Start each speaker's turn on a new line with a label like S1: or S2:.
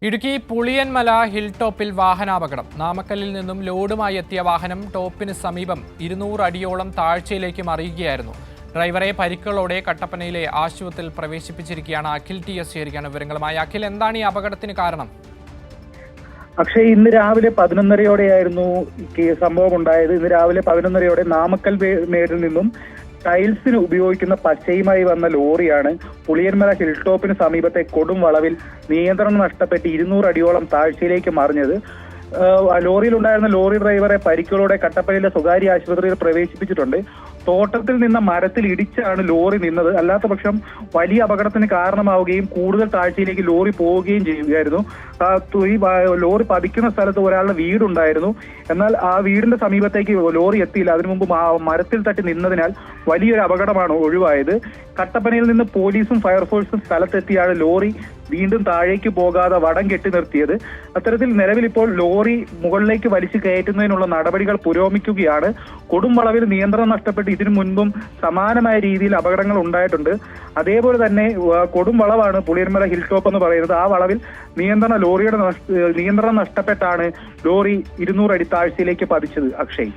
S1: Idukki Puliyanmala hill ടോപ്പിൽ വാഹനാപകടം. നാമക്കല്ലിൽ നിന്നും ലോഡുമായി എത്തിയ വാഹനം ടോപ്പിന് സമീപം 200 അടിയോളം താഴ്ചയിലേക്ക് മറിയുകയായിരുന്നു. ഡ്രൈവറെ പരിക്കുകളോടെ കട്ടപ്പനയിലെ ആശുപത്രിയിൽ പ്രവേശിപ്പിച്ചിരിക്കുകയാണ്. അഖിൽ TS ചേരുകയാണ് വിവരങ്ങളുമായി. അഖിൽ, എന്താണ് ഈ അപകടത്തിന് കാരണം?
S2: അക്ഷയ്, ഇന്ന് രാവിലെ 11:30യോടെയായിരുന്നു സംഭവം ഉണ്ടായത്. ഇന്ന് രാവിലെ 11:30യോടെ നാമക്കൽ മേടിൽ നിന്നും ടൈൽസിന് ഉപയോഗിക്കുന്ന പച്ചയുമായി വന്ന ലോറിയാണ് പുളിയൻമല ഹിൽ ടോപ്പിന് സമീപത്തെ കൊടും വളവിൽ നിയന്ത്രണം നഷ്ടപ്പെട്ട് 200 അടിയോളം താഴ്ചയിലേക്ക് മറിഞ്ഞത്. ലോറിയിലുണ്ടായിരുന്ന ലോറി ഡ്രൈവറെ പരിക്കുകളോടെ കട്ടപ്പനയിലെ സ്വകാര്യ ആശുപത്രിയിൽ പ്രവേശിപ്പിച്ചിട്ടുണ്ട്. തോട്ടത്തിൽ നിന്ന മരത്തിൽ ഇടിച്ചാണ് ലോറി നിന്നത്. അല്ലാത്ത പക്ഷം വലിയ അപകടത്തിന് കാരണമാവുകയും കൂടുതൽ താഴ്ചയിലേക്ക് ലോറി പോവുകയും ചെയ്യുകയായിരുന്നു. ഈ ലോറി പതിക്കുന്ന സ്ഥലത്ത് ഒരാളുടെ വീടുണ്ടായിരുന്നു. എന്നാൽ ആ വീടിന്റെ സമീപത്തേക്ക് ലോറി എത്തിയില്ല. അതിനു മുമ്പ് മരത്തിൽ തട്ടി നിന്നതിനാൽ വലിയൊരു അപകടമാണ് ഒഴിവായത്. കട്ടപ്പനയിൽ നിന്ന് പോലീസും ഫയർഫോഴ്സും സ്ഥലത്തെത്തിയാണ് ലോറി വീണ്ടും താഴേക്ക് പോകാതെ വടം കെട്ടി നിർത്തിയത്. അത്തരത്തിൽ നിലവിൽ ഇപ്പോൾ ലോറി മുകളിലേക്ക് വലിച്ചു കയറ്റുന്നതിനുള്ള നടപടികൾ പുരോഗമിക്കുകയാണ്. കൊടും വളവിൽ നിയന്ത്രണം നഷ്ടപ്പെട്ട് ഇതിനു മുൻപും സമാനമായ രീതിയിൽ അപകടങ്ങൾ ഉണ്ടായിട്ടുണ്ട്. അതേപോലെ തന്നെ കൊടും വളവാണ് പുളിയൻമല ഹിൽ ടോപ്പ് എന്ന് പറയുന്നത്. ആ വളവിൽ നിയന്ത്രണം നഷ്ടപ്പെട്ടാണ് ലോറി 200 അടി താഴ്ചയിലേക്ക് പതിച്ചത്. അക്ഷയ്.